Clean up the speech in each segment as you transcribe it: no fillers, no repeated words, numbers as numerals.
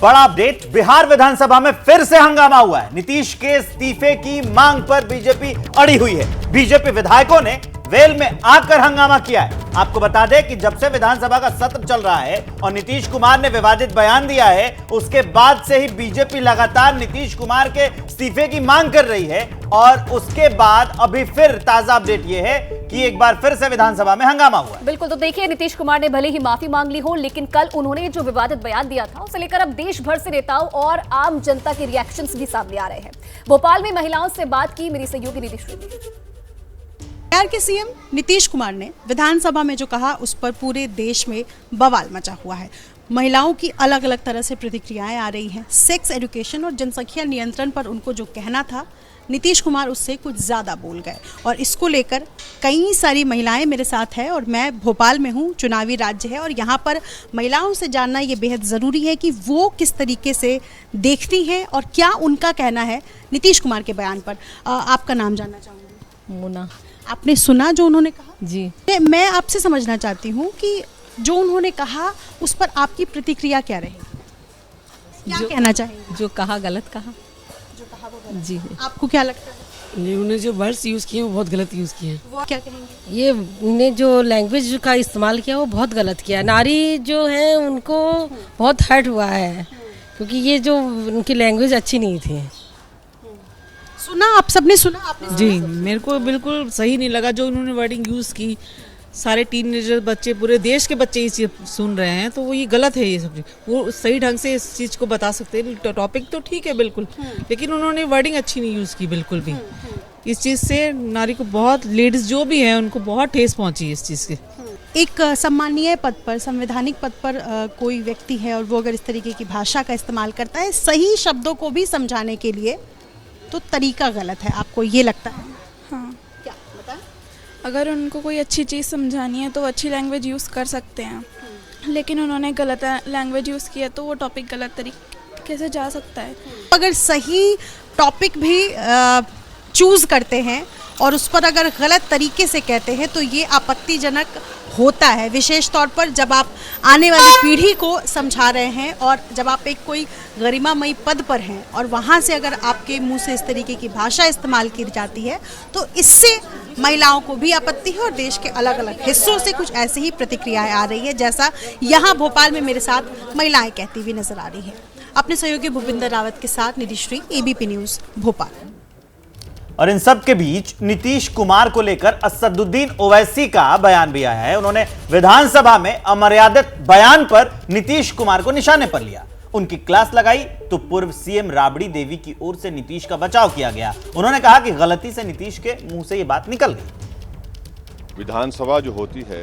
बड़ा अपडेट, बिहार विधानसभा में फिर से हंगामा हुआ है। नीतीश के इस्तीफे की मांग पर बीजेपी अड़ी हुई है। बीजेपी विधायकों ने वेल में आकर हंगामा किया है। आपको बता दें कि जब से विधानसभा का सत्र चल रहा है और नीतीश कुमार ने विवादित बयान दिया है, उसके बाद से ही बीजेपी लगातार नीतीश कुमार के इस्तीफे की मांग कर रही है। और उसके बाद अभी फिर ताजा अपडेट यह है कि एक बार फिर से विधानसभा में हंगामा हुआ। बिल्कुल, तो देखिए, नीतीश कुमार ने भले ही माफी मांग ली हो, लेकिन कल उन्होंने जो विवादित बयान दिया था उसे लेकर अब देश भर से नेताओं और आम जनता के रिएक्शंस भी सामने आ रहे हैं। भोपाल में महिलाओं से बात की मेरी सहयोगी नीतीश रेड्डी। बिहार के सीएम नीतीश कुमार ने विधानसभा में जो कहा उस पर पूरे देश में बवाल मचा हुआ है। महिलाओं की अलग अलग तरह से प्रतिक्रियाएं आ रही हैं। सेक्स एजुकेशन और जनसंख्या नियंत्रण पर उनको जो कहना था, नीतीश कुमार उससे कुछ ज़्यादा बोल गए और इसको लेकर कई सारी महिलाएं मेरे साथ हैं और मैं भोपाल में हूं। चुनावी राज्य है और यहाँ पर महिलाओं से जानना ये बेहद ज़रूरी है कि वो किस तरीके से देखती हैं और क्या उनका कहना है नीतीश कुमार के बयान पर। आपका नाम जानना चाहूँगी। मुना। आपने सुना जो उन्होंने कहा? जी। मैं आपसे समझना चाहती हूँ कि जो उन्होंने कहा उस पर आपकी प्रतिक्रिया क्या रहेगी, क्या कहना चाहेंगे? जो कहा गलत कहा। जो कहा वो गलत। जी। आपको क्या लगता है? नहीं, उन्होंने जो वर्ड्स यूज़ किए वो बहुत गलत यूज़ किए हैं। वो क्या कहेंगे? ये ने जो लैंग्वेज का इस्तेमाल किया वो बहुत गलत किया। नारी जो है उनको बहुत हर्ट हुआ है, क्योंकि ये जो उनकी लैंग्वेज अच्छी नहीं थी। सुना, आप सबने सुना? आपने जी, मेरे को बिल्कुल सही नहीं लगा जो उन्होंने वर्डिंग यूज़ की। सारे टीनेजर बच्चे, पूरे देश के बच्चे इस चीज़ सुन रहे हैं, तो वो ये गलत है। ये सब वो सही ढंग से इस चीज़ को बता सकते हैं। टॉपिक तो ठीक है बिल्कुल, लेकिन उन्होंने वर्डिंग अच्छी नहीं यूज़ की बिल्कुल भी। इस चीज़ से नारी को बहुत, लेडीज़ जो भी हैं उनको बहुत ठेस पहुंची इस चीज़ से। एक सम्मानीय पद पर, संवैधानिक पद पर कोई व्यक्ति है और वो अगर इस तरीके की भाषा का इस्तेमाल करता है सही शब्दों को भी समझाने के लिए, तो तरीका गलत है। आपको ये लगता है? हाँ, क्या बताएं? अगर उनको कोई अच्छी चीज़ समझानी है तो वो अच्छी लैंग्वेज यूज़ कर सकते हैं, लेकिन उन्होंने गलत लैंग्वेज यूज़ किया तो वो टॉपिक गलत तरीके से जा सकता है। अगर सही टॉपिक भी चूज़ करते हैं और उस पर अगर गलत तरीके से कहते हैं तो ये आपत्तिजनक होता है, विशेष तौर पर जब आप आने वाली पीढ़ी को समझा रहे हैं और जब आप एक कोई गरिमामयी पद पर हैं और वहाँ से अगर आपके मुंह से इस तरीके की भाषा इस्तेमाल की जाती है तो इससे महिलाओं को भी आपत्ति है और देश के अलग अलग हिस्सों से कुछ ऐसे ही प्रतिक्रियाएं आ रही है, जैसा यहाँ भोपाल में मेरे साथ महिलाएं कहती हुई नजर आ रही है। अपने सहयोगी भूपिंदर रावत के साथ निधि श्री, एबीपी न्यूज़ भोपाल। और इन सब के बीच नीतीश कुमार को लेकर असदुद्दीन ओवैसी का बयान भी आया है। उन्होंने विधानसभा में अमर्यादित बयान पर नीतीश कुमार को निशाने पर लिया, उनकी क्लास लगाई तो पूर्व सीएम राबड़ी देवी की ओर से नीतीश का बचाव किया गया। उन्होंने कहा कि गलती से नीतीश के मुंह से यह बात निकल गई। विधानसभा जो होती है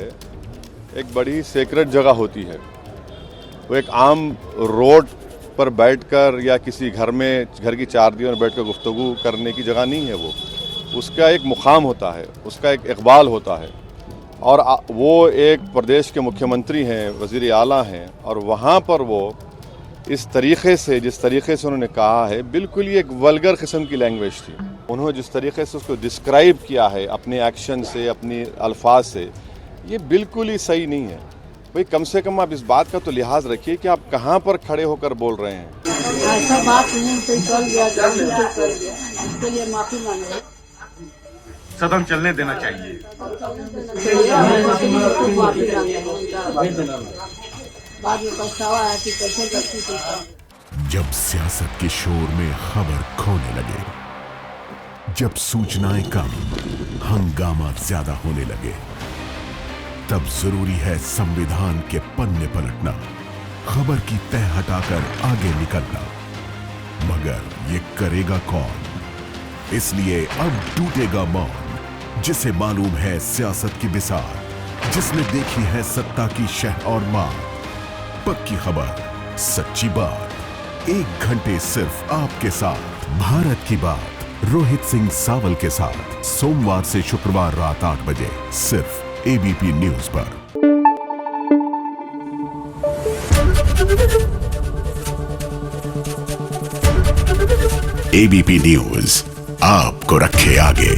एक बड़ी सेक्रेट जगह होती है। वो एक आम रोड पर बैठकर या किसी घर में, घर की चार दीवार में बैठकर गुफ्तगू करने की जगह नहीं है। वो उसका एक मुकाम होता है, उसका एक इकबाल होता है। और वो एक प्रदेश के मुख्यमंत्री हैं, वज़ीर आला हैं, और वहाँ पर वो इस तरीक़े से, जिस तरीक़े से उन्होंने कहा है, बिल्कुल ही एक वल्गर किस्म की लैंग्वेज थी। उन्होंने जिस तरीक़े से उसको डिस्क्राइब किया है अपने एक्शन से, अपनी अल्फाज से, ये बिल्कुल ही सही नहीं है। भाई कम से कम आप इस बात का तो लिहाज रखिए कि आप कहाँ पर खड़े होकर बोल रहे हैं। ऐसा बात नहीं, कोई कर दिया, इसके लिए माफी मांगे। सदन चलने देना चाहिए। बाद में पछतावा है कि कैसे करती थी। जब सियासत के शोर में खबर खोने लगे, जब सूचनाएं कम, हंगामा ज्यादा होने लगे, तब जरूरी है संविधान के पन्ने पलटना, खबर की तह हटाकर आगे निकलना। मगर ये करेगा कौन? इसलिए अब टूटेगा मौन, जिसे मालूम है सियासत की बिसात, जिसने देखी है सत्ता की शह और मार। पक्की खबर, सच्ची बात, 1 घंटे सिर्फ आपके साथ। भारत की बात रोहित सिंह सावल के साथ, सोमवार से शुक्रवार रात 8 बजे सिर्फ एबीपी न्यूज़ पर। एबीपी न्यूज़ आपको रखे आगे।